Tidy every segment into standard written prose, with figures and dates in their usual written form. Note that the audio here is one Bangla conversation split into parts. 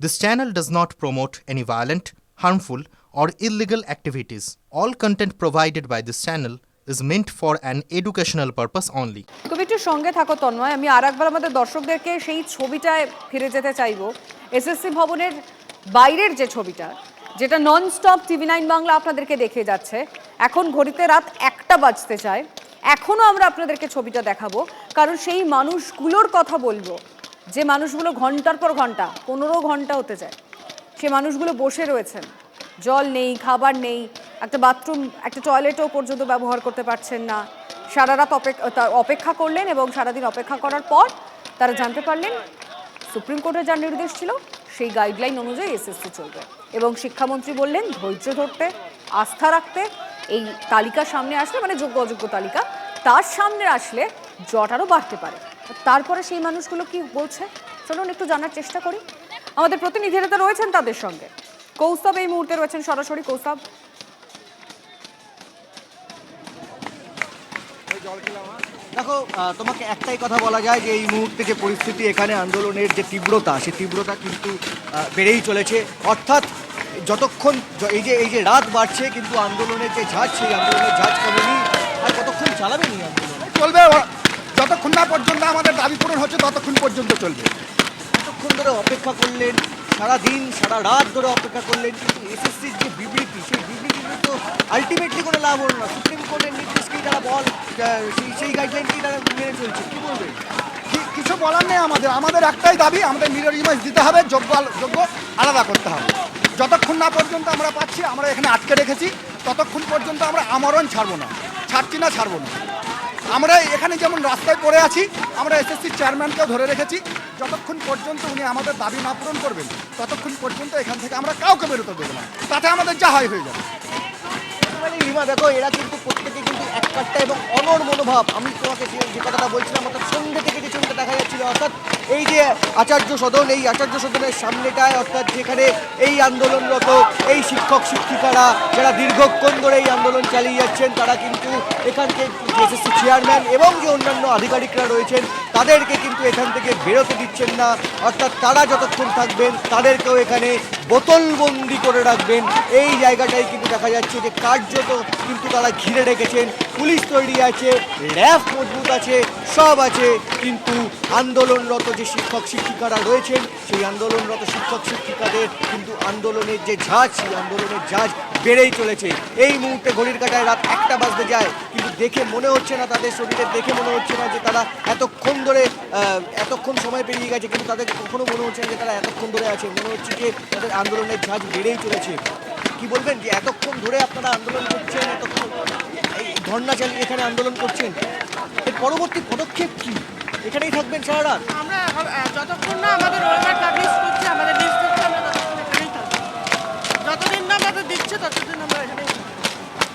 This channel does not promote any violent, harmful, or illegal activities. All content provided by this channel is meant for an educational purpose only. তুমি একটু সঙ্গে থাকো তন্ময়, আমি আর একবার আমাদের দর্শকদেরকে সেই ছবিটায় ফিরে যেতে চাইবো। এসএসসি ভবনের বাইরের যে ছবিটা, যেটা নন স্টপ টিভি9 বাংলা আপনাদেরকে দেখিয়ে যাচ্ছে। এখন ঘড়িতে রাত 1টা বাজতে চায়। এখনও আমরা আপনাদেরকে ছবিটা দেখাবো, কারণ সেই মানুষগুলোর কথা বলবো যে মানুষগুলো ঘন্টার পর ঘন্টা, 15 ঘন্টা হতে যায়, সে মানুষগুলো বসে রয়েছেন। জল নেই, খাবার নেই, একটা বাথরুম, একটা টয়লেটও পর্যন্ত ব্যবহার করতে পারছেন না। সারা রাত অপেক্ষা করলেন এবং সারাদিন অপেক্ষা করার পর তারা জানতে পারলেন সুপ্রিম কোর্টের যা নির্দেশ ছিল সেই গাইডলাইন অনুযায়ী এসএসসি চলবে। এবং শিক্ষামন্ত্রী বললেন ধৈর্য ধরতে, আস্থা রাখতে। এই তালিকা সামনে আসলে, মানে যোগ্য অযোগ্য তালিকা, তার সামনে আসলে জট আরও বাড়তে পারে। তারপরে সেই মানুষগুলো কি বলছে চলুন একটু জানার চেষ্টা করি। আমাদের প্রতিনিধিরা তো রয়েছেন তাদের সঙ্গে। কৌস্তব এই মুহূর্তে রয়েছেন সরাসরি। কৌস্তব, দেখো, তোমাকে একটাই কথা বলা যায় যে এই মুহূর্তে যে পরিস্থিতি, এখানে আন্দোলনের যে তীব্রতা, সেই তীব্রতা কিন্তু বেড়েই চলেছে। অর্থাৎ যতক্ষণ এই যে রাত বাড়ছে, কিন্তু আন্দোলনের যে ঝাঁজ, সেই আন্দোলনের ঝাঁজ কমেনি। আর কতক্ষণ চালাবে নি আন্দোলন? চলবে, যতক্ষণ না পর্যন্ত আমাদের দাবি পূরণ হচ্ছে ততক্ষণ পর্যন্ত চলবে। এতক্ষণ ধরে অপেক্ষা করলেন, সারাদিন সারা রাত ধরে অপেক্ষা করলেন, কিন্তু এসএসসির যে বিবৃতি, সেই বিবৃতিতে তো আলটিমেটলি কোনো লাভ হলো না। সুপ্রিম কোর্টের নির্দেশকেই তারা সেই গাইডলাইনকেই তারা মেনে চলছে। কী বলবে? কিছু বলার নেই। আমাদের একটাই দাবি, আমাদের মিরর ইমেজ দিতে হবে, যোগ্য আলাদা করতে হবে। যতক্ষণ না পর্যন্ত আমরা পাচ্ছি, আমরা এখানে আটকে রেখেছি, ততক্ষণ পর্যন্ত আমরা আমরণ ছাড়বো না, ছাড়বো না। আমরা এখানে যেমন রাস্তায় পড়ে আছি, আমরা এসএসসির চেয়ারম্যানকেও ধরে রেখেছি। যতক্ষণ পর্যন্ত উনি আমাদের দাবি না পূরণ করবেন, ততক্ষণ পর্যন্ত এখান থেকে আমরা কাউকে বেরোতে দেবো না। তাতে আমাদের যা হয়ে যাবে। রিমা, দেখো, এরা কিন্তু প্রত্যেকে কিন্তু এক কাট্টা এবং অনড় মনোভাব। আমি তোমাকে যে কথাটা বলছিলাম, অর্থাৎ সন্ধ্যে থেকে যে ছবিটা দেখা যাচ্ছিল, অর্থাৎ এই যে আচার্য সদন, এই আচার্য সদনের সামনেটায়, অর্থাৎ যেখানে এই আন্দোলনরত এই শিক্ষক শিক্ষিকারা যারা দীর্ঘক্ষণ ধরে এই আন্দোলন চালিয়ে যাচ্ছেন, তারা কিন্তু এখানকে এসএসসি চেয়ারম্যান এবং যে অন্যান্য আধিকারিকরা রয়েছেন তাদেরকে কিন্তু এখান থেকে বেরোতে দিচ্ছেন না। অর্থাৎ তারা যতক্ষণ থাকবেন তাদেরকেও এখানে বোতলবন্দি করে রাখবেন। এই জায়গাটাই কিন্তু দেখা যাচ্ছে যে কার্যত কিন্তু তারা ঘিরে রেখেছেন। পুলিশ তৈরি আছে, র্যাব মজবুত আছে, সব আছে, কিন্তু আন্দোলনরত যে শিক্ষক শিক্ষিকারা রয়েছেন, সেই আন্দোলনরত শিক্ষক শিক্ষিকাদের কিন্তু আন্দোলনের যে ঝাঁজ, সেই আন্দোলনের ঝাঁজ বেড়েই চলেছে। এই মুহূর্তে ঘড়ির কাঁটায় রাত 1টা বাজতে যায়, কিন্তু দেখে মনে হচ্ছে না, তাদের শরীরে দেখে মনে হচ্ছে না যে তারা এতক্ষণ সময় পেরিয়ে গেছে, কিন্তু তাদের কখনো মনে হচ্ছে না যে তারা এতক্ষণ ধরে আছে। মনে হচ্ছে যে তাদের আন্দোলনের ঝাঁজ বেড়েই চলেছে। কি বলবেন যে এতক্ষণ ধরে আপনারা আন্দোলন করছেন, এতক্ষণ এই ধর্ণা চালিয়ে এখানে আন্দোলন করছেন, এর পরবর্তী পদক্ষেপ কি? এখানেই থাকবেন সারা রাত? আমরা যতক্ষণ না আমাদের ওয়েবার পাবলিশ করছে, আমাদের লিস্ট দিচ্ছে, আমরা ততক্ষণ এখানেই থাকবো। যতদিন না আমাদের দিচ্ছে ততদিন আমরা এখানেই থাকবো।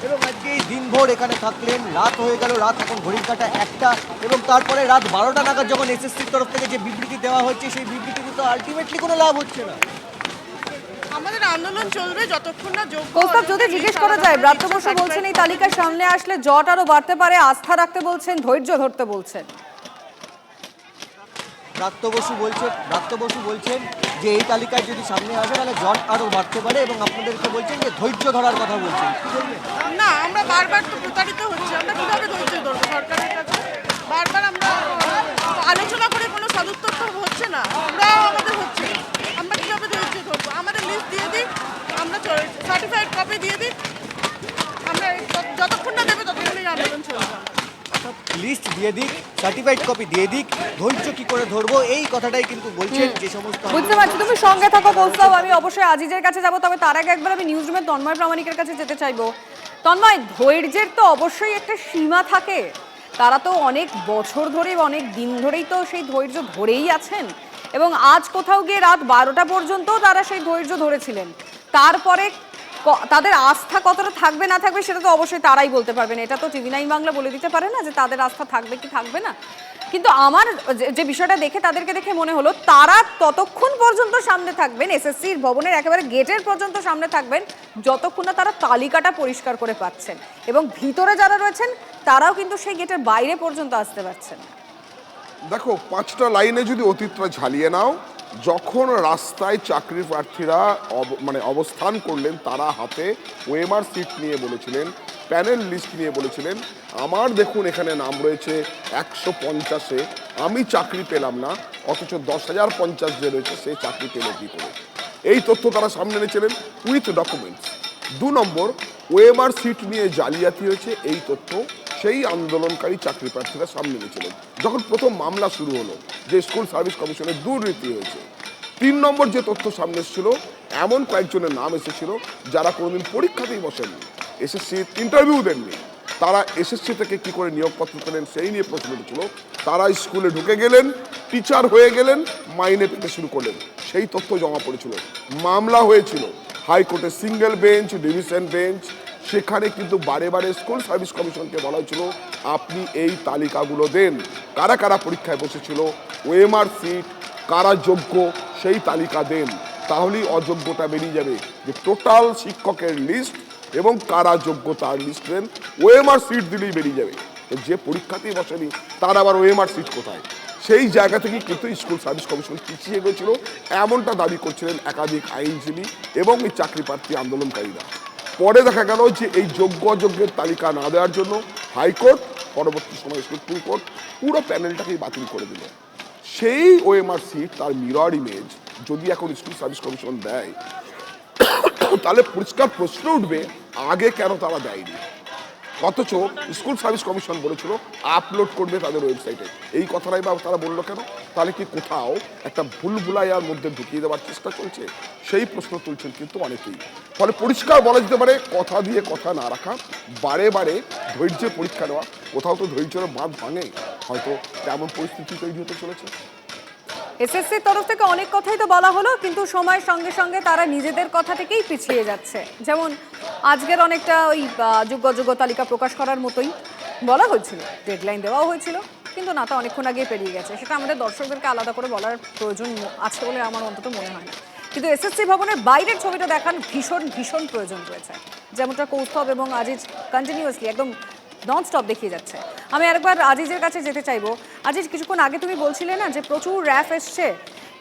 এবং আজকে এই দিনভর এখানে থাকলেন, রাত হয়ে গেল, রাত এখন ঘড়ির কাঁটা 1টা, এবং তারপরে রাত 12টা নাগাদ যখন এসএসসির তরফ থেকে যে বিবৃতি দেওয়া হচ্ছে, সেই বিবৃতিতে তো আলটিমেটলি কোনো লাভ হচ্ছে না। আমাদের আন্দোলন চলবে যতক্ষণ না যোগ্য। কৌস্তব, যদি জিজ্ঞেস করা যায়, ব্রাত্য বসু বলছেন এই তালিকার সামনে আসলে জট আরো বাড়তে পারে, আস্থা রাখতে বলছেন, ধৈর্য ধরতে বলছেন। ব্রাত্য বসু বলছেন যে এই তালিকায় যদি সামনে আসে তাহলে জট আরও বাড়তে পারে, এবং আপনাদেরকে বলছেন যে ধৈর্য ধরার কথা বলছেন। কি বলবেন? না, আমরা বারবার তো প্রতারিত হচ্ছে, আমরা কিভাবে ধৈর্য ধরবো সরকারের কাছে? বারবার আমরা আলোচনা করে কোনো সদুত্তর তো হচ্ছে না, আমরাও আমাদের হচ্ছে না। আমরা কিভাবে ধৈর্য ধরবো? আমাদের লিস্ট দিয়ে দিই, আমরা সার্টিফাইড কপি দিয়ে দিই, আমরা যতক্ষণ না দেবে ততক্ষণই আন্দোলন চলবে। লিস্ট দিয়ে দিক, সার্টিফাইড কপি দিয়ে দিক, ধৈর্য কি করে ধরবো, এই কথাটাই কিন্তু বলছেন যে সমস্ত। বুঝতে পারছি, তুমি সঙ্গে থাকো কৌস্তব। আমি অবশ্যই আজিজের কাছে যাবো, তবে তার আগে একবার আমি নিউজ রুমের তন্ময় প্রামাণিকের কাছে যেতে চাইবো। তন্ময়, ধৈর্যের তো অবশ্যই একটা সীমা থাকে। তারা তো অনেক বছর ধরে, অনেক দিন ধরেই তো সেই ধৈর্য ধরেই আছেন, এবং আজ কোথাও গিয়ে রাত 12টা পর্যন্ত তারা সেই ধৈর্য ধরেছিলেন। তারপরে তাদের আস্থা কতটা থাকবে না থাকবে সেটা তো অবশ্যই তারাই বলতে পারবেন। এটা তো টিভি9 বাংলা বলে দিতে পারে না যে তাদের আস্থা থাকবে কি থাকবে না। কিন্তু আমার যে বিষয়টা দেখে, তাদেরকে দেখে মনে হলো তারা ততক্ষণ পর্যন্ত সামনে থাকবেন, এসএসসির ভবনের একেবারে গেটের পর্যন্ত সামনে থাকবেন, যতক্ষণ না তারা তালিকাটা পরিষ্কার করে পাচ্ছেন। এবং ভিতরে যারা রয়েছেন তারাও কিন্তু সেই গেটের বাইরে পর্যন্ত আসতে পারছেন। দেখো, 5টা লাইনে যদি অতীতটা ঝালিয়ে নাও, যখন রাস্তায় চাকরি প্রার্থীরা অবস্থান করলেন, তারা হাতে ওএমআর সিট নিয়ে বলেছিলেন, প্যানেল লিস্ট নিয়ে বলেছিলেন, আমার দেখুন এখানে নাম রয়েছে 150-এ, আমি চাকরি পেলাম না, অথচ 10,050 যে রয়েছে সে চাকরি পেল কী করে। এই তথ্য তারা সামনে এনেছিলেন with documents. 2 number, OMR sheet নিয়ে জালিয়াতি হয়েছে, এই তথ্য সেই আন্দোলনকারী চাকরি প্রার্থীরা সামনে এনেছিলেন যখন প্রথম মামলা শুরু হলো যে স্কুল সার্ভিস কমিশনের দুর্নীতি হয়েছে। 3 নম্বর যে তথ্য সামনে এসেছিল, এমন কয়েকজনের নাম এসেছিল যারা কোনোদিন পরীক্ষাতেই বসেননি, এসএসসি ইন্টারভিউ দেননি, তারা এসএসসি থেকে কি করে নিয়োগপত্র পেলেন সেই নিয়ে প্রশ্ন উঠেছিল। তারা স্কুলে ঢুকে গেলেন, টিচার হয়ে গেলেন, মাইনে পেতে শুরু করলেন, সেই তথ্য জমা পড়েছিল। মামলা হয়েছিল হাইকোর্টে, সিঙ্গেল বেঞ্চ, ডিভিশন বেঞ্চ, সেখানে কিন্তু বারে বারে স্কুল সার্ভিস কমিশনকে বলা হয়েছিল আপনি এই তালিকাগুলো দেন, কারা কারা পরীক্ষায় বসেছিল, ওএমআর সিট, কারা যোগ্য সেই তালিকা দেন, তাহলেই অযোগ্যতা বেরিয়ে যাবে। যে টোটাল শিক্ষকের লিস্ট এবং কারা যোগ্য তার লিস্ট দেন, ওএমআর সিট দিলেই বেরিয়ে যাবে। যে পরীক্ষাতেই বসেনি তার আবার ওএমআর সিট কোথায়? সেই জায়গা থেকেই কিন্তু স্কুল সার্ভিস কমিশন পিছিয়ে গেছিল, এমনটা দাবি করছিলেন একাধিক আইনজীবী এবং এই চাকরি প্রার্থী আন্দোলনকারীরা। পরে দেখা গেল যে এই যোগ্য অযোগ্যের তালিকা না দেওয়ার জন্য হাইকোর্ট, পরবর্তী সময় সুপ্রিম কোর্ট পুরো প্যানেলটাকেই বাতিল করে দিল। সেই ওএমআর সিট, তার মিরর ইমেজ যদি এখন স্কুল সার্ভিস কমিশন দেয়, তাহলে পরিষ্কার প্রশ্ন উঠবে আগে কেন তারা দেয়নি, অথচ স্কুল সার্ভিস কমিশন বলেছিল আপলোড করবে তাদের ওয়েবসাইটে। এই কথাটাই বা তারা বললো কেন? তাহলে কি কোথাও একটা ভুলভুলাইয়ার মধ্যে ঢুকিয়ে দেওয়ার চেষ্টা চলছে? সেই প্রশ্ন তুলছেন কিন্তু অনেকেই। ফলে পরিষ্কার বলা যেতে পারে, কথা দিয়ে কথা না রাখা, বারে বারে ধৈর্যের পরীক্ষা নেওয়া, কোথাও তো ধৈর্যের বাঁধ ভাঙে, হয়তো তেমন পরিস্থিতি তৈরি হতে চলেছে। এসএসসির তরফ থেকে অনেক কথাই তো বলা হলো, কিন্তু সময়ের সঙ্গে সঙ্গে তারা নিজেদের কথা থেকেই পিছিয়ে যাচ্ছে। যেমন আজকের অনেকটা ওই যোগ্য তালিকা প্রকাশ করার মতোই বলা হয়েছিল, ডেডলাইন দেওয়াও হয়েছিল, কিন্তু না, তা অনেকক্ষণ আগে পেরিয়ে গেছে। সেটা আমাদের দর্শকদেরকে আলাদা করে বলার প্রয়োজন আছে বলে আমার অন্তত মনে হয় না। কিন্তু এসএসসি ভবনের বাইরের ছবিটা দেখান ভীষণ ভীষণ প্রয়োজন রয়েছে, যেমনটা কৌস্তব এবং আজিজ কন্টিনিউয়াসলি একদম নন স্টপ দেখিয়ে যাচ্ছে। আমি আরেকবার আজিজের কাছে যেতে চাইবো। আজিজ, কিছুক্ষণ আগে তুমি বলছিলে না যে প্রচুর র্যাফ এসছে,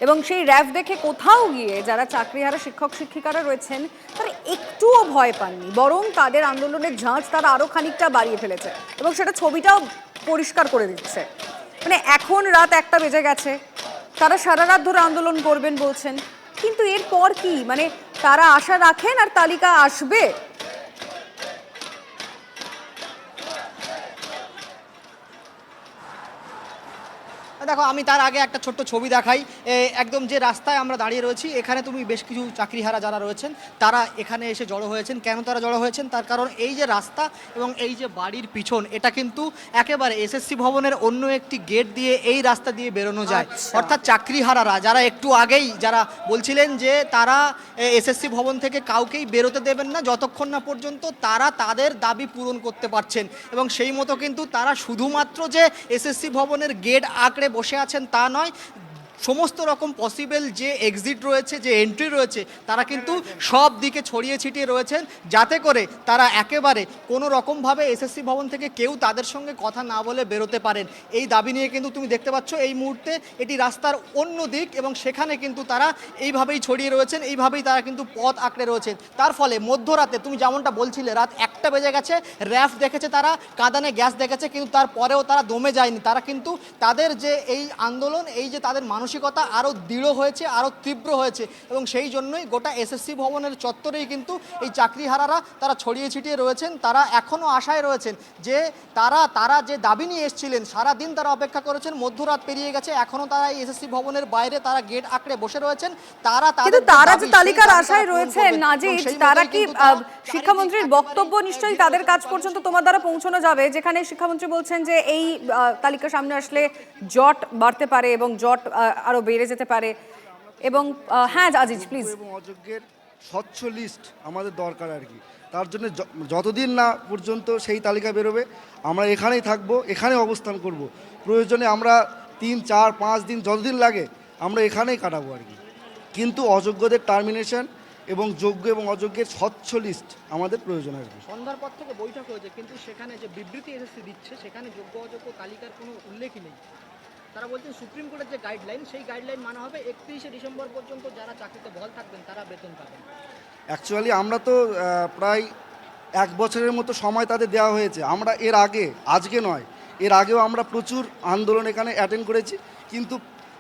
এবং সেই র্যাফ দেখে কোথাও গিয়ে যারা চাকরিহারা শিক্ষক শিক্ষিকারা রয়েছেন তারা একটুও ভয় পাননি, বরং তাদের আন্দোলনের ঝাঁজ তারা আরও খানিকটা বাড়িয়ে ফেলেছে, এবং সেটা ছবিটাও পরিষ্কার করে দিচ্ছে। মানে এখন রাত 1টা বেজে গেছে, তারা সারা রাত ধরে আন্দোলন করবেন বলছেন, কিন্তু এরপর কি? মানে তারা আশা রাখেন আর তালিকা আসবে? দেখো, আমি তার আগে একটা ছোট্ট ছবি দেখাই। একদম যে রাস্তায় আমরা দাঁড়িয়ে রয়েছি, এখানে তুমি বেশ কিছু চাকরিহারা যারা রয়েছেন তারা এখানে এসে জড়ো হয়েছেন। কেন তারা জড়ো হয়েছেন? তার কারণ এই যে রাস্তা এবং এই যে বাড়ির পিছন, এটা কিন্তু একেবারে এসএসসি ভবনের অন্য একটি গেট দিয়ে এই রাস্তা দিয়ে বেরোনো যায়। অর্থাৎ চাকরিহারারা যারা একটু আগেই যারা বলছিলেন যে তারা এসএসসি ভবন থেকে কাউকেই বেরোতে দেবেন না যতক্ষণ না পর্যন্ত তারা তাদের দাবি পূরণ করতে পারছেন, এবং সেই মতো কিন্তু তারা শুধুমাত্র যে এসএসসি ভবনের গেট আঁকড়ে বসে আছেন তা নয়, সমস্ত রকম পসিবল যে এক্সিট রয়েছে, যে এন্ট্রি রয়েছে, তারা কিন্তু সব দিকে ছড়িয়ে ছিটিয়ে রয়েছেন, যাতে করে তারা একেবারে কোনো রকমভাবে এসএসসি ভবন থেকে কেউ তাদের সঙ্গে কথা না বলে বেরোতে পারেন। এই দাবি নিয়ে কিন্তু তুমি দেখতে পাচ্ছ এই মুহূর্তে এটি রাস্তার অন্য দিক, এবং সেখানে কিন্তু তারা এইভাবেই ছড়িয়ে রয়েছেন, এইভাবেই তারা কিন্তু পথ আঁকড়ে রয়েছেন। তার ফলে মধ্যরাতে তুমি যেমনটা বলছিলে, রাত 1টা বেজে গেছে, র্যাফ দেখেছে, তারা কাঁদানে গ্যাস দেখেছে, কিন্তু তারপরেও তারা দমে যায়নি। তারা কিন্তু তাদের যে এই আন্দোলন, এই যে তাদের মানসিকতা আরও দৃঢ় হয়েছে, আরও তীব্র হয়েছে, এবং সেই জন্যই গোটা এসএসসি ভবনের চত্বরেই কিন্তু এই চাকরিহারারা তারা ছড়িয়ে ছিটিয়ে রয়েছেন। তারা এখনও আশায় রয়েছেন যে তারা যে দাবি নিয়ে এসেছিলেন, সারাদিন তারা অপেক্ষা করেছেন, মধ্যরাত পেরিয়ে গেছে, এখনও তারা এই এসএসসি ভবনের বাইরে তারা গেট আঁকড়ে বসে রয়েছেন। তারা যে তালিকার আশায় রয়েছেন নাজিজ, তারা কি শিক্ষামন্ত্রীর বক্তব্য নিশ্চয়ই তাদের কাছ পর্যন্ত তোমার দ্বারা পৌঁছানো যাবে, যেখানে শিক্ষামন্ত্রী বলছেন যে এই তালিকা সামনে আসলে জট বাড়তে পারে এবং জট আরো বেড়ে যেতে পারে, এবং হ্যাঁ আজিজ প্লিজ। এবং অযোগ্যের স্বচ্ছ লিস্ট আমাদের দরকার আর কি। তার জন্য যতদিন না পর্যন্ত সেই তালিকা বেরোবে আমরা এখানেই থাকবো, এখানে অবস্থান করব। প্রয়োজনে আমরা 3, 4, 5 দিন যতদিন লাগে আমরা এখানেই কাটাবো আর কি। কিন্তু অযোগ্যদের টার্মিনেশন এবং যোগ্য এবং অযোগ্যের স্বচ্ছ লিস্ট আমাদের প্রয়োজন আর কি। সন্ধ্যার পর থেকে বৈঠক হয়েছে, কিন্তু সেখানে যে বিবৃতি এসএসসি দিচ্ছে সেখানে যোগ্য অযোগ্য তালিকার কোনো উল্লেখই নেই। তারা বলছেন সুপ্রিম কোর্টের যে গাইডলাইন সেই গাইডলাইন মানা হবে, 31শে ডিসেম্বর পর্যন্ত যারা চাকরিতে বহাল থাকবেন তারা বেতন পাবেন। অ্যাকচুয়ালি আমরা তো প্রায় 1 বছরের মতো সময় তাদের দেওয়া হয়েছে। আমরা এর আগে, আজকে নয়, এর আগেও আমরা প্রচুর আন্দোলন এখানে অ্যাটেন্ড করেছি, কিন্তু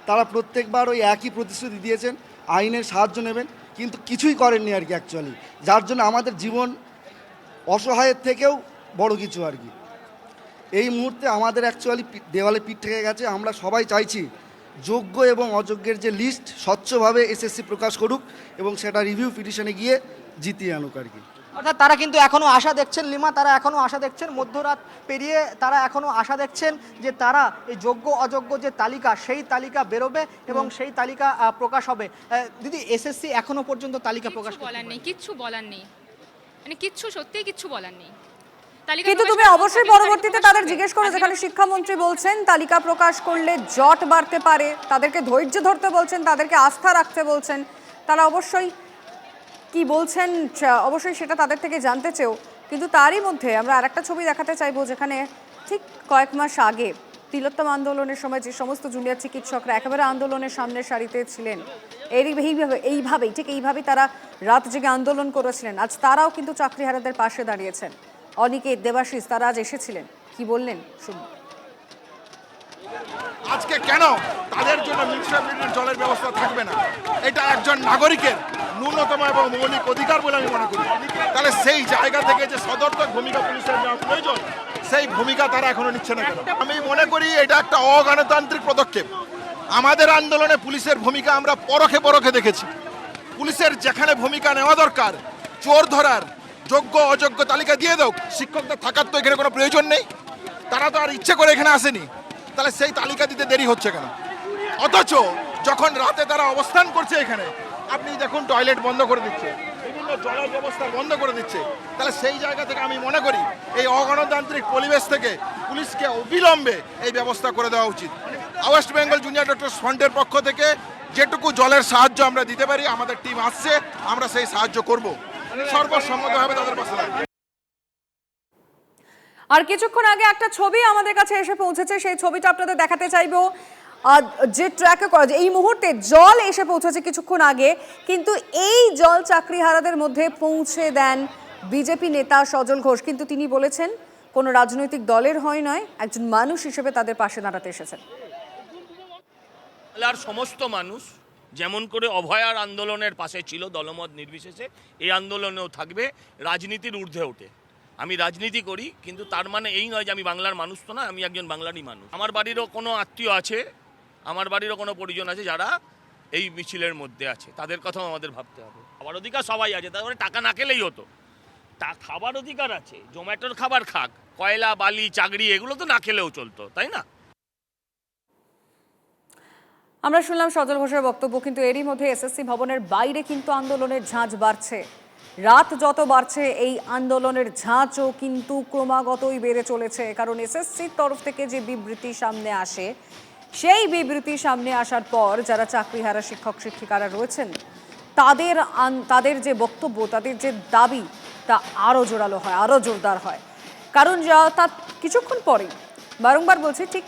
তারা প্রত্যেকবার ওই একই প্রতিশ্রুতি দিয়েছেন আইনের সাহায্য নেবেন, কিন্তু কিছুই করেননি আর কি অ্যাকচুয়ালি, যার জন্য আমাদের জীবন অসহায়ের থেকেও বড় কিছু আর কি। এই মুহূর্তে আমাদের অ্যাকচুয়ালি দেওয়ালে পিঠ থেকে গেছে। আমরা সবাই চাইছি যোগ্য এবং অযোগ্যের যে লিস্ট স্বচ্ছভাবে এসএসসি প্রকাশ করুক এবং সেটা রিভিউ পিটিশনে গিয়ে জিতিয়ে আনুক আর কি। অর্থাৎ তারা কিন্তু এখনও আশা দেখছেন লিমা, তারা এখনও আশা দেখছেন, মধ্যরাত পেরিয়ে তারা এখনও আশা দেখছেন যে তারা এই যোগ্য অযোগ্য যে তালিকা সেই তালিকা বেরোবে এবং সেই তালিকা প্রকাশ হবে। দিদি, এসএসসি এখনো পর্যন্ত তালিকা প্রকাশ বলার নেই, কিচ্ছু বলার নেই, মানে কিচ্ছু, সত্যিই কিচ্ছু বলার নেই। কিন্তু তুমি অবশ্যই পরবর্তীতে তাদের জিজ্ঞেস করো, যেখানে শিক্ষামন্ত্রী বলছেন তালিকা প্রকাশ করলে জট বাড়তে পারে, তাদেরকে ধৈর্য ধরতে বলছেন, তাদেরকে আস্থা রাখতে বলছেন, তারা অবশ্যই কি বলছেন অবশ্যই সেটা তাদের থেকে জানতে চেও। কিন্তু তারই মধ্যে আমরা আরেকটা ছবি দেখাতে চাইবো, যেখানে ঠিক কয়েক মাস আগে তিলোত্তম আন্দোলনের সময় যে সমস্ত জুনিয়র চিকিৎসকরা একেবারে আন্দোলনের সামনের সারিতে ছিলেন, এইভাবেই তারা রাত জেগে আন্দোলন করেছিলেন, আজ তারাও কিন্তু চাকরিহারাদের পাশে দাঁড়িয়েছেন। অনিকেত, দেবাশিস, তারা আজ এসেছিলেন, কি বললেন শুনুন। আজকে কেন তাদের জন্য মিউনিসিপ্যালিটির জলের ব্যবস্থা থাকবে না? এটা একজন নাগরিকের ন্যূনতম এবং মৌলিক অধিকার বলে আমি মনে করি। তাহলে সেই জায়গা থেকে যে সদর্থক ভূমিকা পুলিশের নেওয়া প্রয়োজন, সেই ভূমিকা তারা এখনো নিচ্ছে না কেন? আমি মনে করি এটা একটা অগণতান্ত্রিক পদক্ষেপ। আমাদের আন্দোলনে পুলিশের ভূমিকা আমরা পরখে দেখেছি। পুলিশের যেখানে ভূমিকা নেওয়া দরকার, চোর ধরার, যোগ্য অযোগ্য তালিকা দিয়ে দাও, শিক্ষকদের থাকার তো এখানে কোনো প্রয়োজন নেই। তারা তো আর ইচ্ছে করে এখানে আসেনি, তাহলে সেই তালিকা দিতে দেরি হচ্ছে কেন? অথচ যখন রাতে তারা অবস্থান করছে এখানে, আপনি দেখুন টয়লেট বন্ধ করে দিচ্ছে, বিভিন্ন জলের ব্যবস্থা বন্ধ করে দিচ্ছে। তাহলে সেই জায়গা থেকে আমি মনে করি এই অগণতান্ত্রিক পরিবেশ থেকে পুলিশকে অবিলম্বে এই ব্যবস্থা করে দেওয়া উচিত। ওয়েস্ট বেঙ্গল জুনিয়র ডক্টরস ফ্রন্টের পক্ষ থেকে যেটুকু জলের সাহায্য আমরা দিতে পারি, আমাদের টিম আসছে, আমরা সেই সাহায্য করব, সর্বসম্মতভাবে তাদের পাশে থাকবো। আর কিছুক্ষণ আগে একটা ছবি আমাদের কাছে এসে পৌঁছেছে, সেই ছবিটা আপনাদের দেখাতে চাইবো। যে ট্র্যাকে করা যায়, এই মুহূর্তে জল এসে পৌঁছেছে কিছুক্ষণ আগে, কিন্তু এই জল চাকরিহারাদের মধ্যে পৌঁছে দেন বিজেপি নেতা সজল ঘোষ। কিন্তু তিনি বলেছেন কোনো রাজনৈতিক দলের হয় নয়, একজন মানুষ হিসেবে তাদের পাশে দাঁড়াতে এসেছেন। আর সমস্ত মানুষ যেমন করে অভয়ার আন্দোলনের পাশে ছিল দলমত নির্বিশেষে, এই আন্দোলনেও থাকবে, রাজনীতির ঊর্ধ্বে ওঠে। আমি রাজনীতি করি, কিন্তু তার মানে এই নয় যে আমি বাংলার মানুষ তো না, আমি একজন বাংলারই মানুষ। আমার বাড়িরও কোনো আত্মীয় আছে, আমার বাড়িরও কোনো পরিজন আছে যারা এই মিছিলের মধ্যে আছে, তাদের কথাও আমাদের ভাবতে হবে। খাবার অধিকার সবাই আছে, তারপরে টাকা না খেলেই হতো, তা খাবার অধিকার আছে, জোম্যাটোর খাবার খাক, কয়লা বালি চাকরি এগুলো তো না খেলেও চলতো, তাই না? আমরা শুনলাম সজল ঘোষের বক্তব্য, কিন্তু এরই মধ্যে এসএসসি ভবনের বাইরে কিন্তু আন্দোলনের ঝাঁজ বাড়ছে। রাত যত বাড়ছে এই আন্দোলনের ঝাঁচও কিন্তু ক্রমাগতই বেড়ে চলেছে, কারণ এসএসসির তরফ থেকে যে বিবৃতি সামনে আসে, সেই বিবৃতি সামনে আসার পর যারা চাকরিহারা শিক্ষক শিক্ষিকারা রয়েছেন তাদের যে বক্তব্য, তাদের যে দাবি, তা আরও জোরালো হয়, আরও জোরদার হয়। কারণ তার কিছুক্ষণ পরেই, বারংবার বলছি, ঠিক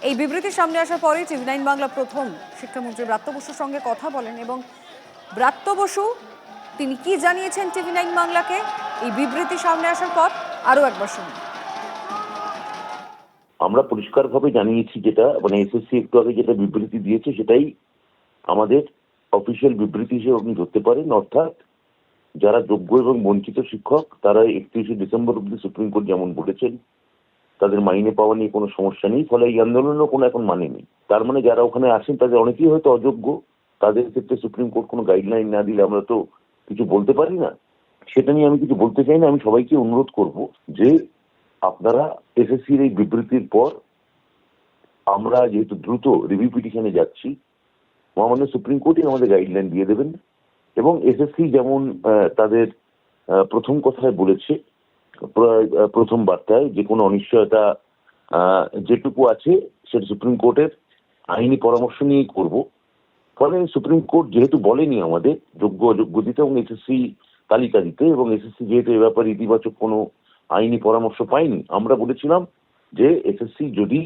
এই বিবৃতি সামনে আসার পরেই টিভি9 বাংলা প্রথম শিক্ষামন্ত্রী ব্রাত্য বসুর সঙ্গে কথা বলেন, এবং ব্রাত্য বসু তিনি কি জানিয়েছেন টিভি9 বাংলাকে এই বিবৃতি সামনে আসার পর, আরও একবার শুনুন। আমরা পরিষ্কারভাবে জানিয়েছি, যেটা মানে এসএসসি একটু আগে যেটা বিবৃতি দিয়েছে সেটাই আমাদের অফিসিয়াল বিবৃতি হিসেবে আপনি ধরতে পারেন। অর্থাৎ যারা যোগ্য এবং বঞ্চিত শিক্ষক তারা 31শে ডিসেম্বর অব্দি সুপ্রিম কোর্ট যেমন বলেছেন তাদের মাইনে পাওয়া নিয়ে কোনো সমস্যা নেই, ফলে এই আন্দোলনেরও কোনো এখন মানে নেই। তার মানে যারা ওখানে আসেন তাদের অনেকেই হয়তো অযোগ্য, তাদের ক্ষেত্রে সুপ্রিম কোর্ট কোনো গাইডলাইন না দিলে আমরা তো কিছু বলতে পারি না। সেটা নিয়ে আমি কিছু বলতে চাই না। আমি সবাইকে অনুরোধ করব যে আপনারা এসএসসির এই বিবৃতির পর আমরা যেহেতু দ্রুত রিভিউ পিটিশনে যাচ্ছি, মহামান্য সুপ্রিম কোর্টই আমাদের গাইডলাইন দিয়ে দেবেন। এবং এসএসসি যেমন তাদের প্রথম কথায় বলেছে, প্রথম বার্তায়, যে কোনো অনিশ্চয়তা যেটুকু আছে সেটা সুপ্রিম কোর্টের আইনি পরামর্শ নিয়েই করব। ফলে সুপ্রিম কোর্ট যেহেতু বলেনি আমাদের যোগ্য অযোগ্য দিতে এবং এসএসসি তালিকা দিতে, এবং এসএসসি যেহেতু এ ব্যাপারে ইতিবাচক কোনো আইনি পরামর্শ পাইনি, আমরা বলেছিলাম যে এসএসসি যদি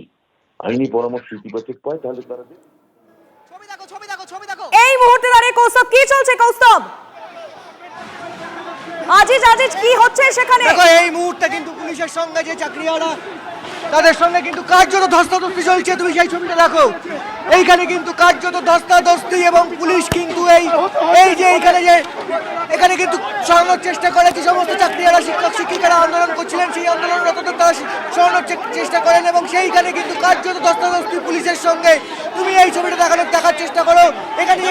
আইনি পরামর্শ ইতিবাচক পায় তাহলে তারা এই মুহূর্তে দাঁড়িয়ে কৌস্তব কি চলছে? কৌস্তব, আজিজ কি হচ্ছে সেখানে? দেখো এই মুহূর্তে কিন্তু পুলিশের সঙ্গে যে চাকরিহারা তাদের সঙ্গে কিন্তু কার্যত ধস্তাধস্তি চলছে। তুমি সেই ছবিটা দেখো, এইখানে কিন্তু কার্যত ধস্তাধস্তি এবং পুলিশ কিন্তু এই যে এখানে কিন্তু সরানোর চেষ্টা করে যে সমস্ত চাকরিহারা শিক্ষক শিক্ষিকারা আন্দোলন করছিলেন, সেই আন্দোলনরতদের তারা সরানোর চেষ্টা করেন এবং সেইখানে কিন্তু কার্যত ধস্তাধস্তি পুলিশের সঙ্গে। তুমি এই ছবিটা দেখার চেষ্টা করো, এখানে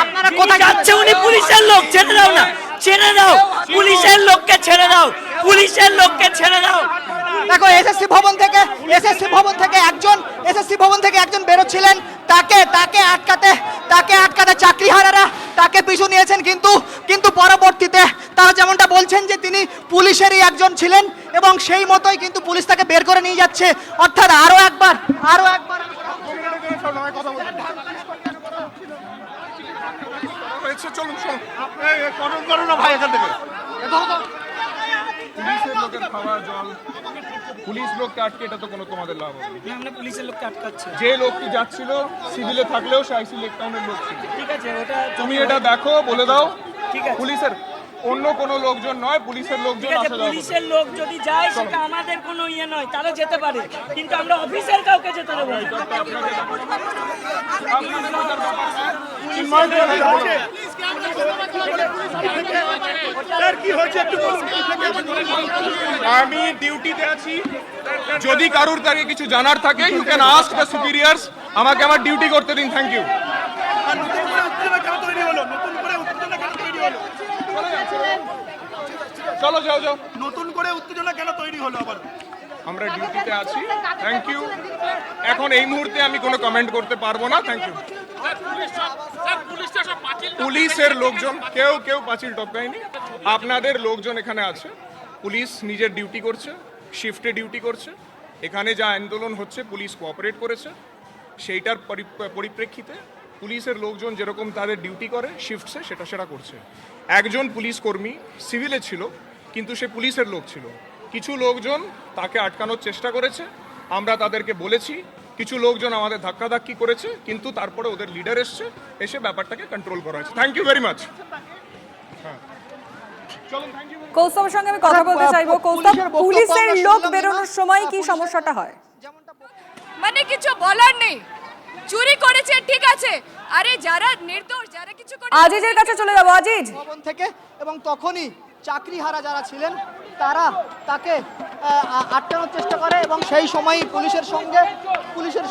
আপনারা কোথায় যাচ্ছে? উনি পুলিশের লোক, ছেড়ে দাও না, ছেড়ে দাও, পুলিশের লোককে ছেড়ে দাও, পুলিশের লোককে ছেড়ে দাও। দেখো এসএসসি ভবন থেকে একজন বেরোচ্ছিলেন, তাকে আটকাতে চাকরিহারারা তাকে পিছু নিয়েছেন, কিন্তু পরবর্তীতে তারা যেমনটা বলছেন যে তিনি পুলিশেরই একজন ছিলেন এবং সেই মতোই কিন্তু পুলিশ তাকে বের করে নিয়ে যাচ্ছে। অর্থাৎ আরো একবার চলুন করো না ভাই এখান থেকে। পুলিশের লোকের খাবার জল, পুলিশ লোককে আটকে এটা তো কোনো তোমাদের লাভ হবে না। আমরা পুলিশের লোককে আটকাচ্ছি। যে লোকটি যাচ্ছিল সিভিলে থাকলেও সে আইসি লেকটাউনের লোক ছিল। ঠিক আছে, ওটা তুমি এটা দেখো, বলে দাও ঠিক আছে। পুলিশের অন্য কোনো লোকজন নয়, পুলিশের লোকজন ঠিক আছে, আসা যাবে। পুলিশের লোক যদি যায় সেটা আমাদের কোনো ইয়ে নয়, তারা যেতে পারে, কিন্তু আমরা অফিসের কাউকে যেতে দেবো না। আমি ডিউটিতে আছি, যদি কারুর তাকে কিছু জানার থাকে you can ask the superiors, আমাকে আমার ডিউটি করতে দিন। Thank you. চলো যাও যাও। নতুন করে উত্তেজনা কেন তৈরি হলো আবার? আমরা ডিউটিতে আছি। Thank you. এখন এই মুহূর্তে আমি কোনো কমেন্ট করতে পারবো না। Thank you. পুলিশের লোকজন কেউ পাঁচিল টপকায়নি। আপনাদের লোকজন এখানে আছে, পুলিশ নিজের ডিউটি করছে, শিফটে ডিউটি করছে। এখানে যা আন্দোলন হচ্ছে পুলিশ কোঅপারেট করেছে, সেইটার পরিপ্রেক্ষিতে পুলিশের লোকজন যেরকম তাদের ডিউটি করে শিফটসে সেটা করছে। একজন পুলিশ কর্মী সিভিলে ছিল কিন্তু সে পুলিশের লোক ছিল। কিছু লোকজন তাকে আটকানোর চেষ্টা করেছে, আমরা তাদেরকে বলেছি। কিছু লোকজন আমাদের ধাক্কাধাক্কি করেছে, কিন্তু তারপরে ওদের লিডার এসে ব্যাপারটাকে কন্ট্রোল করা হয়েছে। Thank you very much. কৌস্তবের সঙ্গে আমি কথা বলতে চাইবো। কৌস্তব, পুলিশের লোক বেরোনোর সময় কি সমস্যাটা হয়? মানে কিছু বলার নেই, চুরি করেছে ঠিক আছে, আরে যারা নির্দোষ, যারা কিছু করে। আজিজের কাছে চলে যাবো। আজিজ, ভবন থেকে এবং তখনই চাকরিহারা যারা ছিলেন তারা তাকে আটকানোর চেষ্টা করে এবং সেই সময়ই পুলিশের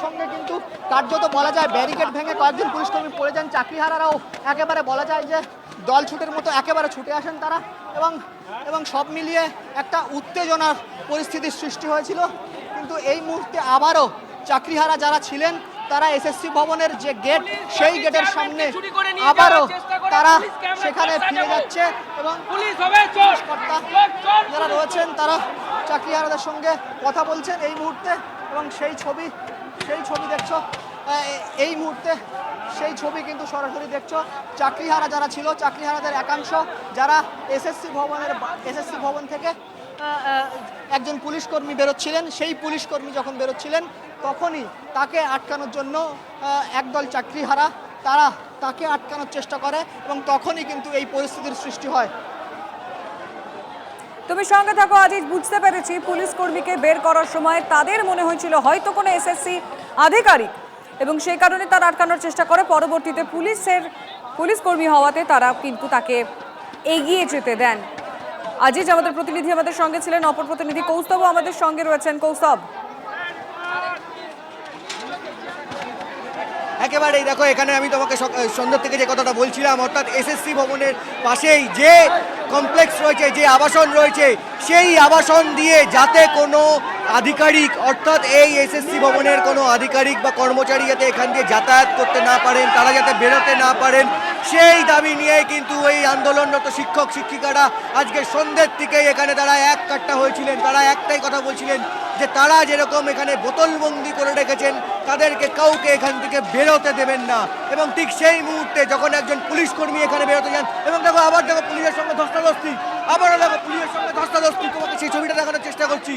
সঙ্গে কিন্তু কার্যত বলা যায় ব্যারিকেড ভেঙে কয়েকজন পুলিশকর্মী পড়ে যান। চাকরিহারারাও একেবারে বলা যায় যে দল ছুটের মতো একেবারে ছুটে আসেন তারা এবং সব মিলিয়ে একটা উত্তেজনার পরিস্থিতির সৃষ্টি হয়েছিল। কিন্তু এই মুহূর্তে আবারও চাকরিহারা যারা ছিলেন তারা এসএসসি ভবনের যে গেট, সেই গেটের সামনে আবারও তারা সেখানে ফিরে যাচ্ছে এবং যারা রয়েছেন তারা চাকরিহারাদের সঙ্গে কথা বলছেন এই মুহূর্তে। এবং সেই ছবি দেখছো এই মুহূর্তে, সেই ছবি কিন্তু সরাসরি দেখছো। চাকরিহারা যারা ছিল, চাকরিহারাদের একাংশ যারা এসএসসি ভবন থেকে একজন পুলিশকর্মী বেরোচ্ছিলেন, সেই পুলিশকর্মী যখন বেরোচ্ছিলেন তখনই তাকে আটকানোর জন্য একদল চাকরিহারা তারা তাকে আটকানোর চেষ্টা করে এবং তখনই কিন্তু এই পরিস্থিতির সৃষ্টি হয়। তুমি সঙ্গে থাকো আজিজ। বুঝতে পেরেছি পুলিশ কর্মীকে বের করার সময় তাদের মনে হয়েছিল হয়তো কোনো এসএসসি আধিকারিক এবং সেই কারণে তারা আটকানোর চেষ্টা করে। পরবর্তীতে পুলিশ কর্মী হওয়াতে তারা কিন্তু তাকে এগিয়ে যেতে দেন। আজিজ আমাদের প্রতিনিধি আমাদের সঙ্গে ছিলেন, অপর প্রতিনিধি কৌস্তবও আমাদের সঙ্গে রয়েছেন। কৌস্তব, একেবারেই দেখো, এখানে আমি তোমাকে সন্ধ্যা থেকে যে কথাটা বলছিলাম, অর্থাৎ এসএসসি ভবনের পাশেই যে কমপ্লেক্স রয়েছে, যে আবাসন রয়েছে, সেই আবাসন দিয়ে যাতে কোনো আধিকারিক, অর্থাৎ এই এসএসসি ভবনের কোনো আধিকারিক বা কর্মচারী যাতে এখান দিয়ে যাতায়াত করতে না পারেন, তারা যাতে বেরোতে না পারেন, সেই দাবি নিয়ে কিন্তু এই আন্দোলনরত শিক্ষক শিক্ষিকারা আজকে সন্ধ্যের থেকেই এখানে তারা এক কাট্টা হয়েছিলেন। তারা একটাই কথা বলছিলেন যে তারা যেরকম এখানে বোতলবন্দি করে রেখেছেন, তাদেরকে কাউকে এখান থেকে বেরোতে দেবেন না। এবং ঠিক সেই মুহূর্তে যখন একজন পুলিশ কর্মী এখানে বেরোতে যান এবং দেখো আবার দেখো পুলিশের সঙ্গে ধস্তাধস্তি, আবারও দেখো পুলিশের সঙ্গে ধস্তাধস্তি, তোমাকে সেই ছবিটা দেখানোর চেষ্টা করছি।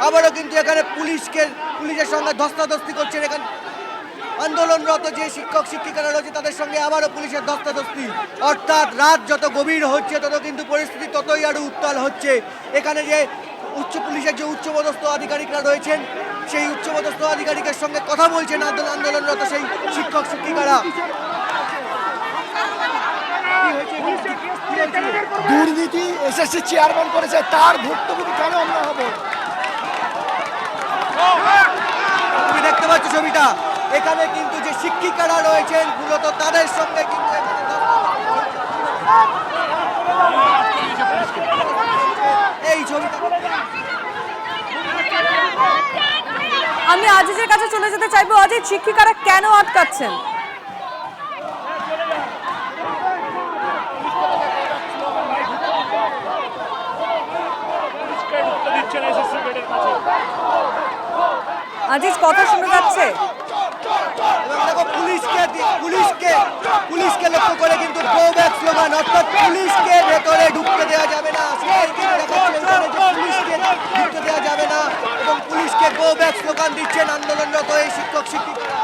আবারও কিন্তু এখানে পুলিশের সঙ্গে ধস্তাধস্তি করছেন এখানে আন্দোলনরত যে শিক্ষক শিক্ষিকারা রয়েছে তাদের সঙ্গে আবারও পুলিশের ধস্তাধস্তি। অর্থাৎ রাত যত গভীর হচ্ছে তত কিন্তু পরিস্থিতি ততই আরো উত্তাল হচ্ছে। এখানে যে পুলিশের যে উচ্চপদস্থ আধিকারিকরা রয়েছেন সেই উচ্চপদস্থ আধিকারিকের সঙ্গে কথা বলছেন আন্দোলনরত সেই শিক্ষক শিক্ষিকারা। দুর্নীতি এসএসসি চেয়ারম্যান করেছে, তার ভুক্তভোগী কেন আমরা হব? তুমি দেখতে পাচ্ছ ছবিটা, এখানে কিন্তু যে শিক্ষিকারা রয়েছেন মূলত তাদের সঙ্গে কিন্তু এই ছবিটা। আমি আজিজের কাছে চলে যেতে চাইবো। আজিজ, শিক্ষিকারা কেন আটকাচ্ছেন? আজিজ, কথা শোনা যাচ্ছে? দেখো পুলিশকে লক্ষ্য করে কিন্তু গো ব্যাক স্লোগান, অর্থাৎ পুলিশকে ভেতরে ঢুকতে দেওয়া যাবে না, সেটাই কিন্তু দেখাচ্ছে এখানে যে পুলিশকে ঢুকতে দেওয়া যাবে না এবং পুলিশকে গো ব্যাক স্লোগান দিচ্ছেন আন্দোলনরত এই শিক্ষক শিক্ষিকারা।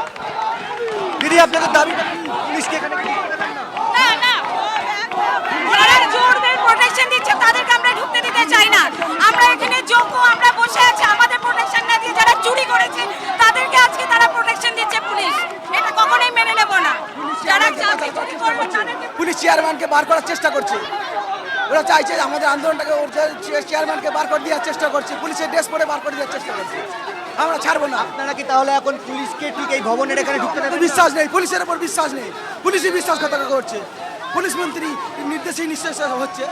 দিদি, আপনাদের দাবিটা কি? পুলিশকে এখানে কি ঢুকতে দেবেন না? যারা জোর দিয়ে প্রোটেকশন দিচ্ছে তাদেরকে আমরা ঢুকতে দিতে চাই না। আমরা এখানে যোগ্য, আমরা বসে আছি, আমাদের প্রোটেকশন না দিয়ে যারা চুরি করেছে তাদেরকে আজকে তারা প্রোটেকশন দিচ্ছে পুলিশ। এটা কখনোই মেনে নেব না। যারা চুরি করবে তাদেরকে পুলিশ চেয়ারম্যানকে বার করার চেষ্টা করছে, ওরা চাইছে আমাদের আন্দোলনটাকে চেয়ারম্যানকে বার করে দেওয়ার চেষ্টা করছে, পুলিশের ড্রেস পরে বার করে দেওয়ার চেষ্টা করছে। আমরা ছাড়বো না। আপনারা কি তাহলে এখন পুলিশকে ঠিক এই ভবনের এখানে ঢুকতে দেবেন? বিশ্বাস নেই, পুলিশের উপর বিশ্বাস নেই, পুলিশই বিশ্বাসঘাতকতা করছে, পুলিশ মন্ত্রী নির্দেশেই নিঃশ্বাস হচ্ছে।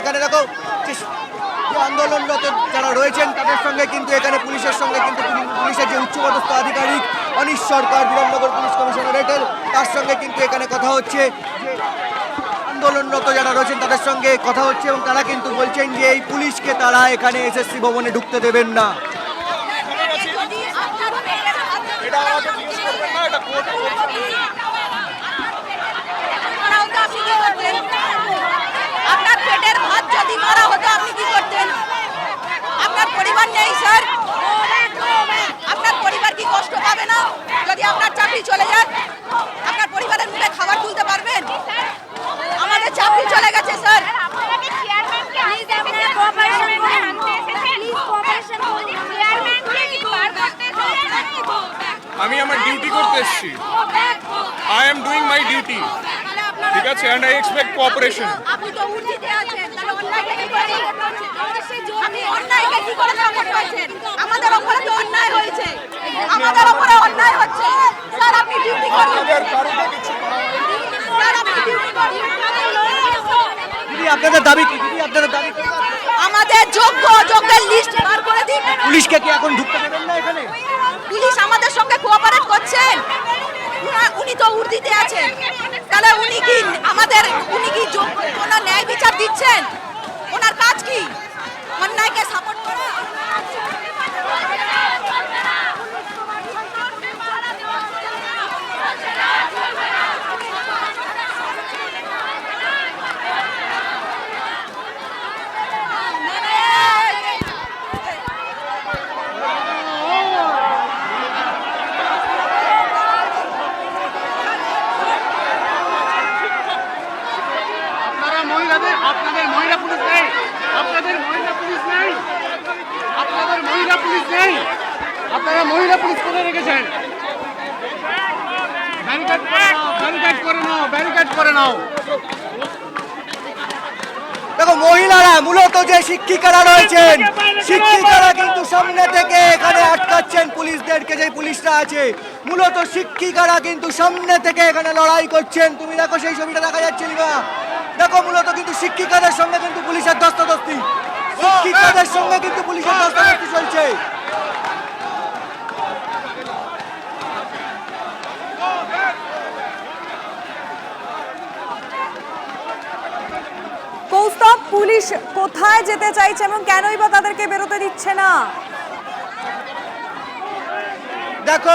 এখানে দেখো যে আন্দোলনরত যারা রয়েছেন তাদের সঙ্গে কিন্তু এখানে পুলিশের সঙ্গে কিন্তু পুলিশের যে উচ্চপদস্থ আধিকারিক অনিশ সরকার, বিধাননগর পুলিশ কমিশনারেটের, তার সঙ্গে কিন্তু এখানে কথা হচ্ছে। যে আন্দোলনরত যারা রয়েছেন তাদের সঙ্গে কথা হচ্ছে এবং তারা কিন্তু বলছেন যে এই পুলিশকে তারা এখানে এসএসসি ভবনে ঢুকতে দেবেন না। আপনার পেটের ভাত যদি মারা হতো আপনি কি করতেন? আপনার পরিবার নেই স্যার? আপনার পরিবার কি কষ্ট পাবে না যদি আপনার চাকরি চলে যায়? আপনার পরিবারের মুখে খাবার তুলতে পারবেন? আমাদের চাকরি চলে গেছে স্যার। আমি আমার ডিউটি করতে এসেছি। I am doing my duty, ঠিক আছে, এন্ড আই এক্সপেক্ট কোঅপারেশন। আপনি তো উর্দিতে আছেন, তাহলে অন্যায়কে কি করে সাপোর্ট করছেন? আপনি অন্যায়কে কি করে সাপোর্ট করছেন? আমাদের উপরে তো অন্যায় হয়েছে, আমাদের উপরে অন্যায় হচ্ছে। স্যার আপনি ডিউটি করুন, স্যার আপনি ডিউটি করুন। দিদি, আপনাদের দাবি কি? দিদি, আপনাদের দাবি কি? আমাদের যোগ্যের লিস্ট বার করে দিন। পুলিশকে কি এখন ঢুকতে দেবেন না এখানে? পুলিশ আমাদের সঙ্গে কোঅপারেট করছেন, উনি তো উর্দিতে আছেন, তাহলে উনি কি যোগ্য ওনার ন্যায় বিচার দিচ্ছেন? ওনার কাজ কি? অন্যায়কে সাপোর্ট করা? আপনাদের মহিলা পুলিশ নেই, আপনাদের মহিলা পুলিশ নেই, আপনাদের মহিলা পুলিশ নেই, আপনারা মহিলা পুলিশ করে রেখেছেন। ব্যারিকেড করে নাও, ব্যারিকেড করে নাও। দেখো মহিলারা মূলত যে শিক্ষিকারা রয়েছেন, শিক্ষিকারা কিন্তু সামনে থেকে এখানে আটকাচ্ছেন পুলিশদেরকে, যে পুলিশরা আছে মূলত শিক্ষিকারা কিন্তু সামনে থেকে এখানে লড়াই করছেন। তুমি দেখো সেই ছবিটা দেখা যাচ্ছে লিমা, দেখো মূলত কিন্তু শিক্ষিকাদের সঙ্গে কিন্তু পুলিশের ধস্তাধস্তি, শিক্ষিকাদের সঙ্গে কিন্তু পুলিশের ধস্তাধস্তি চলছে। কৌস্তব, পুলিশ কোথায় যেতে চাইছে এবং কেনই বা তাদেরকে বেরোতে দিচ্ছে না? দেখো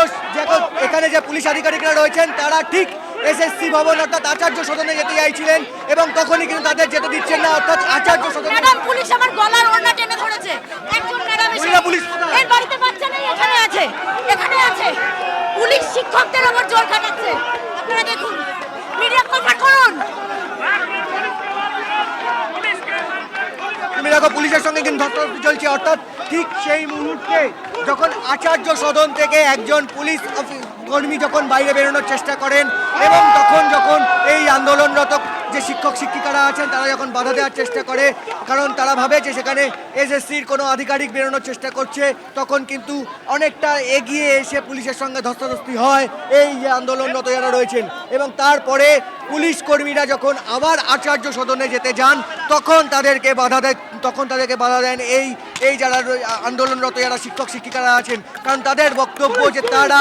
এখানে যে পুলিশ আধিকারিকরা রয়েছেন তারা ঠিক এসএসসি ভবন অর্থাৎ আচার্য সদনে যেতে চাইছিলেন এবং তখনই কিন্তু তাদের যেতে দিচ্ছেন না, অর্থাৎ আচার্য সদনে। ম্যাডাম পুলিশ আমার গলার ওড়না টেনে ধরেছে, একজন ম্যাডাম এসে মহিলা পুলিশ কোথায়? এর বাড়িতে বাচ্চা নেই, এখানে আছে, এখানে আছে। পুলিশ শিক্ষকদের উপর জোর খাটাচ্ছে, আপনারা দেখুন, মিডিয়া কভার করুন। তুমি দেখো পুলিশের সঙ্গে কিন্তু ধস্তাধস্তি চলছে, অর্থাৎ ঠিক সেই মুহূর্তে যখন আচার্য সদন থেকে একজন পুলিশ কর্মী যখন বাইরে বেরোনোর চেষ্টা করেন এবং তখন যখন এই আন্দোলনরত যে শিক্ষক শিক্ষিকারা আছেন তারা যখন বাধা দেওয়ার চেষ্টা করে, কারণ তারা ভাবে যে সেখানে এসএসসির কোনো আধিকারিক বেরোনোর চেষ্টা করছে, তখন কিন্তু অনেকটা এগিয়ে এসে পুলিশের সঙ্গে ধস্তাধস্তি হয় এই যে আন্দোলনরত যারা রয়েছেন। এবং তারপরে পুলিশ কর্মীরা যখন আবার আচার্য সদনে যেতে যান তখন তাদেরকে বাধা দেন এই যারা আন্দোলনরত যারা শিক্ষক শিক্ষিকারা আছেন, কারণ তাদের বক্তব্য যে তারা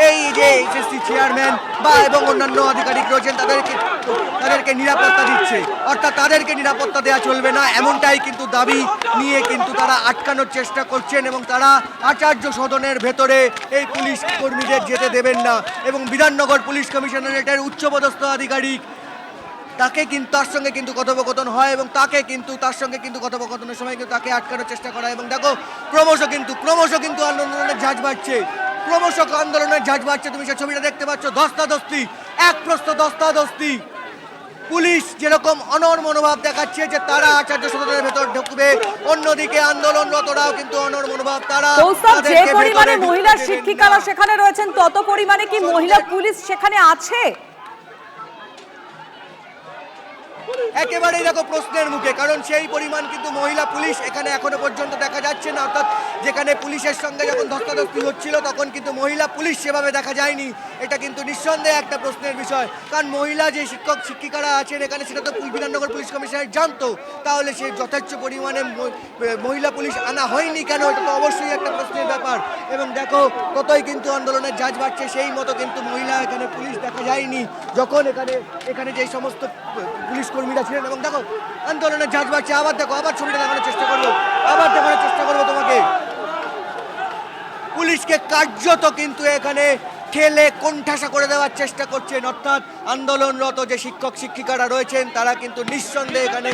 এই যে এসএসসি চেয়ারম্যান বা এবং অন্যান্য আধিকারিক রয়েছেন তাদেরকে নিরাপত্তা দিচ্ছে, অর্থাৎ তাদেরকে নিরাপত্তা দেওয়া চলবে না, এমনটাই কিন্তু দাবি নিয়ে কিন্তু তারা আটকানোর চেষ্টা করছেন এবং তারা আচার্য সদনের ভেতরে এই পুলিশ কর্মীদের যেতে দেবেন না। এবং বিধাননগর পুলিশ কমিশনারেটের উচ্চপদস্থ আধিকারিক তার সঙ্গে কিন্তু কথোপকথন হয় এবং তার সঙ্গে কিন্তু কথোপকথনের সময় কিন্তু তাকে আটকানোর চেষ্টা করা। এবং দেখো ক্রমশ কিন্তু আন্দোলনের ঝাঁজ বাড়ছে, তুমি সে ছবিটা দেখতে পাচ্ছ, ধস্তাধস্তি, এক প্রস্থ ধস্তাধস্তি। পুলিশ যেরকম অনড় মনোভাব দেখাচ্ছে যে তারা আচার্য সদনের ভেতর ঢুকবে, অন্যদিকে আন্দোলনরতরাও কিন্তু অনড় মনোভাব, তারা যে পরিমাণে মহিলা শিক্ষিকারা সেখানে রয়েছেন তত পরিমাণে কি মহিলা পুলিশ সেখানে আছে? একেবারেই দেখো প্রশ্নের মুখে, কারণ সেই পরিমাণ কিন্তু মহিলা পুলিশ এখানে এখনো পর্যন্ত দেখা যাচ্ছে না, অর্থাৎ যেখানে পুলিশের সঙ্গে যখন ধস্তাধস্তি হচ্ছিল তখন কিন্তু মহিলা পুলিশ সেভাবে দেখা যায়নি। এটা কিন্তু নিঃসন্দেহে একটা প্রশ্নের বিষয়, কারণ মহিলা যে শিক্ষক শিক্ষিকারা আছেন এখানে সেটা তো বিধাননগর পুলিশ কমিশনার জানতো, তাহলে সে যথেচ্ছ পরিমাণে মহিলা পুলিশ আনা হয়নি কেন, এটা তো অবশ্যই একটা প্রশ্নের ব্যাপার। এবং দেখো ততই কিন্তু আন্দোলনের ঝাঁজ বাড়ছে, সেই মতো কিন্তু মহিলা এখানে পুলিশ দেখা যায়নি যখন এখানে যে সমস্ত পুলিশ কর্মীরা ছিলেন। এবং দেখো আন্দোলনের ঝাঁজ বাড়ছে, আবার ছবিটা দেখানোর চেষ্টা করবো তোমাকে। পুলিশকে কার্যত কিন্তু এখানে ঠেলে কোণঠাসা করে দেওয়ার চেষ্টা করছেন, অর্থাৎ আন্দোলনরত যে শিক্ষক শিক্ষিকারা রয়েছেন তারা কিন্তু নিঃসন্দেহে এখানে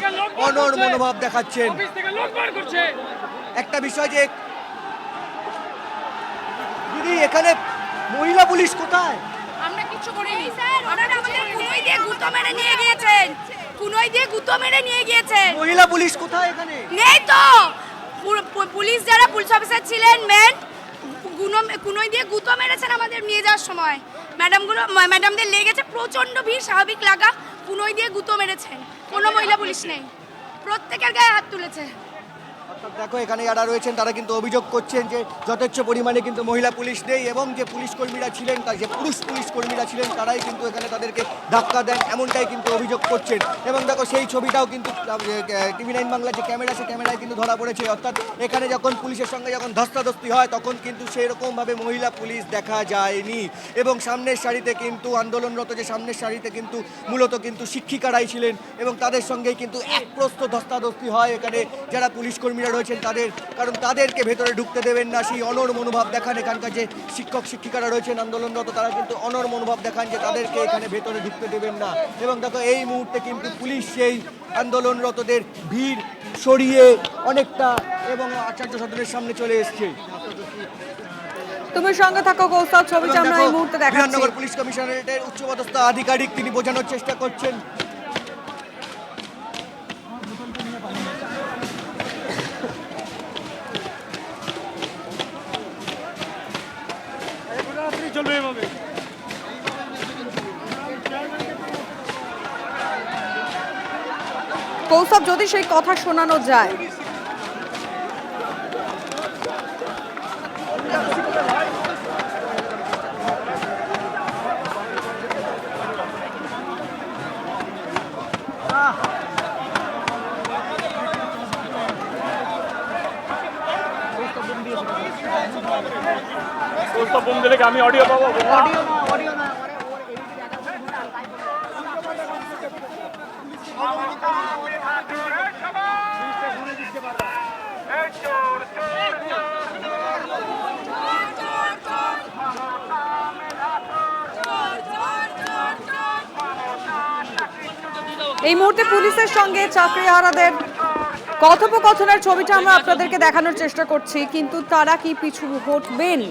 অনড় মনোভাব দেখাচ্ছেন। একটা বিষয় যে দিদি এখানে মহিলা পুলিশ কোথায়? আমরা কিছু করিনি স্যার, ওনারা আমাদের কুনোই দিয়ে গুঁতো মেরে নিয়ে গিয়েছেন, মহিলা পুলিশ কোথায় এখানে? নেই তো, পুলিশ যারা পুলিশ অফিসার ছিলেন মেন কুনোই দিয়ে গুঁতো মেরেছেন আমাদের নিয়ে যাওয়ার সময়, ম্যাডামদের লেগেছে, প্রচন্ড ভিড়, স্বাভাবিক লাগা, কুনোই দিয়ে গুঁতো মেরেছেন, কোনো মহিলা পুলিশ নেই, প্রত্যেকের গায়ে হাত তুলেছে। দেখো এখানে যারা রয়েছেন তারা কিন্তু অভিযোগ করছেন যে যথেচ্ছ পরিমাণে কিন্তু মহিলা পুলিশ নেই এবং যে পুলিশ কর্মীরা ছিলেন যে পুরুষ পুলিশ কর্মীরা ছিলেন তারাই কিন্তু এখানে তাদেরকে ধাক্কা দেন, এমনটাই কিন্তু অভিযোগ করছেন। এবং দেখো সেই ছবিটাও কিন্তু TV9 বাংলার যে ক্যামেরা সে ক্যামেরায় কিন্তু ধরা পড়েছে, অর্থাৎ এখানে যখন পুলিশের সঙ্গে যখন ধস্তাধস্তি হয় তখন কিন্তু সেরকমভাবে মহিলা পুলিশ দেখা যায়নি। এবং সামনের সারিতে কিন্তু আন্দোলনরত যে সামনের সারিতে কিন্তু মূলত কিন্তু শিক্ষিকারাই ছিলেন এবং তাদের সঙ্গেই কিন্তু এক প্রস্থ ধস্তাধস্তি হয় এখানে যারা পুলিশ কর্মীরা রয়েছেন তাদের, কারণ তাদেরকে ভেতরে ঢুকতে দেবেন না, সেই অনড় মনোভাব দেখান এখানকার যে শিক্ষক শিক্ষিকারা রয়েছেন আন্দোলনরত তারা কিন্তু অনড় মনোভাব দেখান যে তাদেরকে এখানে ভেতরে ঢুকতে দেবেন না। এবং দেখো এই মুহূর্তে কিন্তু পুলিশ সেই আন্দোলনরতদের ভিড় সরিয়ে অনেকটা এবং আচার্য সদনের সামনে চলে এসছে। তুমি সঙ্গে থাকো কৌস্তব, ছবিটা আমরা এই মুহূর্তে দেখাচ্ছি। বিধাননগর পুলিশ কমিশনারেটের উচ্চপদস্থ আধিকারিক তিনি বোঝানোর চেষ্টা করছেন। চলবে এভাবে। কৌস্তব যদি সেই কথা শোনানো যায়। আমি অডিও পাবো, অডিও না এই মুহূর্তে পুলিশের সঙ্গে চাকরিহারাদের কথোপকথনের ছবিটা আমরা আপনাদেরকে দেখানোর চেষ্টা করছি, কিন্তু তারা কি পিছু হটবেন?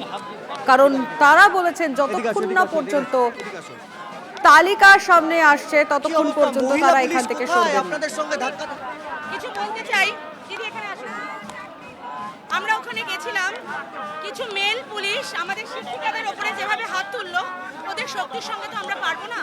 কারণ তারা বলেছেন যতক্ষণ না পর্যন্ত তালিকা সামনে আসছে ততক্ষণ পর্যন্ত তারা এখান থেকে সরবেন না। আপনাদের সঙ্গে ধাক্কা কিছু বলতে চাই, দিদি এখানে আসুন। আমরা ওখানে গেছিলাম, কিছু মেল পুলিশ আমাদের শিক্ষিকাদের ওপরে যেভাবে হাত তুললো, ওদের শক্তির সঙ্গে তো আমরা পারবো না।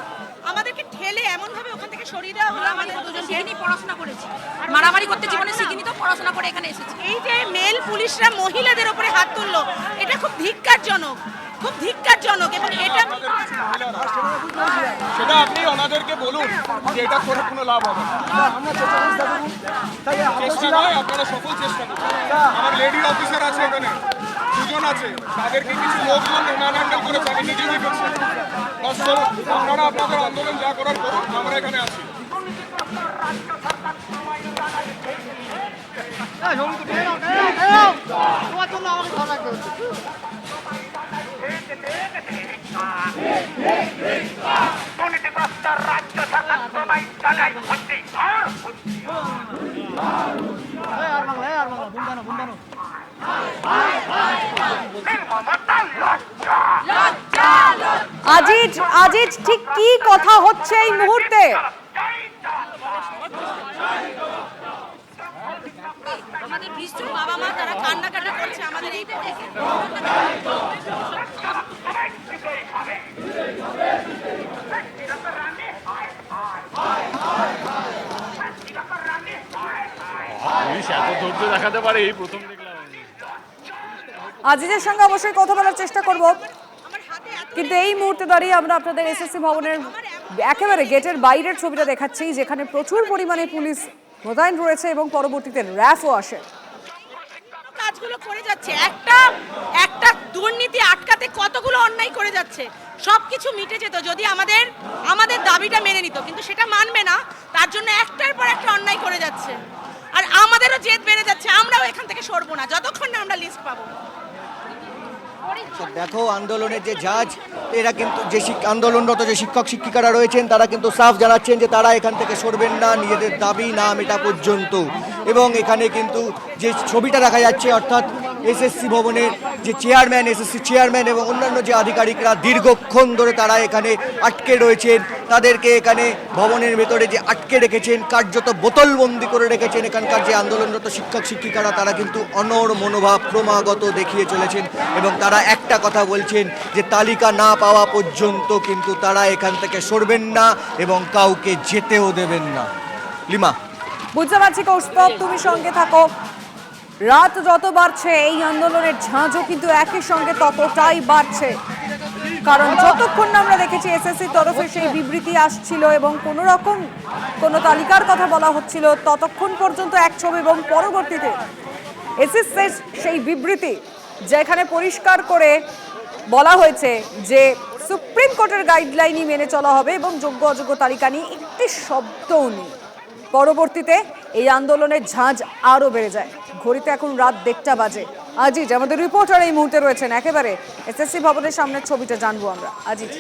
আমাদেরকে ঠেলে এমন ভাবে ওখান থেকে সরিয়ে দেওয়া হলো। আমাদের দুজন শিখিনি, পড়াশোনা করেছি, মারামারি করতে জীবনে শিখিনি, তো পড়াশোনা করে এখানে এসেছি। এই যে মেল পুলিশরা মহিলাদের ওপরে হাত তুললো, এটা খুব ধিক্কারজনক, খুব ধিক্কারজনক। এবং এটা সেটা আপনি ওনাদেরকে বলুন যে এটা করে কোনো লাভ হবে না। চেষ্টা নয়, আপনারা সফল চেষ্টা করুন। আমার লেডি অফিসার আছে এখানে, দুজন আছে, তাদেরকে কিছু লোকজন ম্যান হ্যান্ডেল করেছে, আমি নিজে দেখেছি। আপনারা আপনাদের আন্দোলন যা করার করুন, আমরা এখানে আছি। আজিজ ঠিক কি কথা হচ্ছে এই মুহূর্তে? আমাদের বৃষ্টির বাবা মা তারা কান্নাকাটি করছে আমাদের এই দেখাতে পারে, এই প্রথম দেখলাম। আজিজের সঙ্গে অবশ্যই কথা বলার চেষ্টা করব, কিন্তু এই মুহূর্তে দাঁড়িয়ে আমরা আপনাদের এসএসসি ভবনের একেবারে গেটের বাইরের ছবিটা দেখাচ্ছি, যেখানে প্রচুর পরিমাণে পুলিশ মোতায়েন রয়েছে এবং পরবর্তীতে র্যাফও আসে। কাজগুলো করে যাচ্ছে, একটা দুর্নীতি আটকাতে কতগুলো অন্যায় করে যাচ্ছে। সবকিছু মিটে যেত যদি আমাদের দাবিটা মেনে নিত, কিন্তু সেটা মানবে না, তার জন্য একটার পর একটা অন্যায় করে যাচ্ছে। আর আমাদেরও জেদ বেড়ে যাচ্ছে, আমরাও এখান থেকে সরবো না যতক্ষণ না আমরা লিস্ট পাবো। দেখো আন্দোলনের যে জাজ, এরা কিন্তু যে আন্দোলনরত যে শিক্ষক শিক্ষিকারা রয়েছেন তারা কিন্তু সাফ জানাচ্ছেন যে তারা এখান থেকে সরবেন না নিজেদের দাবি না মেটা পর্যন্ত। এবং এখানে কিন্তু যে ছবিটা দেখা যাচ্ছে, অর্থাৎ এসএসসি ভবনের যে চেয়ারম্যান, এসএসসি চেয়ারম্যান এবং অন্যান্য যে আধিকারিকরা দীর্ঘক্ষণ ধরে তারা এখানে আটকে রয়েছেন, তাদেরকে এখানে ভবনের ভেতরে যে আটকে রেখেছেন, কার্যত বোতলবন্দি করে রেখেছেন এখানকার যে আন্দোলনরত শিক্ষক শিক্ষিকারা, তারা কিন্তু অনড় মনোভাব ক্রমাগত দেখিয়ে চলেছেন এবং তারা একটা কথা বলছেন যে তালিকা না পাওয়া পর্যন্ত কিন্তু তারা এখান থেকে সরবেন না এবং কাউকে যেতেও দেবেন না। লিমা, বুঝতে পারছি কৌস্তব, তুমি সঙ্গে থাকো। রাত যত বাড়ছে এই আন্দোলনের ঝাঁঝও কিন্তু একই সঙ্গে ততটাই বাড়ছে, কারণ যতক্ষণ না আমরা দেখেছি এসএসসি তরফে সেই বিবৃতি আসছিল এবং কোনো রকম কোনো তালিকার কথা বলা হচ্ছিল, ততক্ষণ পর্যন্ত এক ছবি এবং পরবর্তীতে এসএসসির সেই বিবৃতি যেখানে পরিষ্কার করে বলা হয়েছে যে সুপ্রিম কোর্টের গাইডলাইনই মেনে চলা হবে এবং যোগ্য অযোগ্য তালিকা নিয়ে একটি শব্দও নেই। পরবর্তীতে এই আন্দোলনের ঝাঁঝ আরও বেড়ে যায়। ঘড়িতে এখন রাত 1টা বাজে। আজিজ আমাদের রিপোর্টার এই মুহূর্তে রয়েছেন একেবারে এসএসসি ভবনের সামনের ছবিটা জানবো আমরা। আজিজ।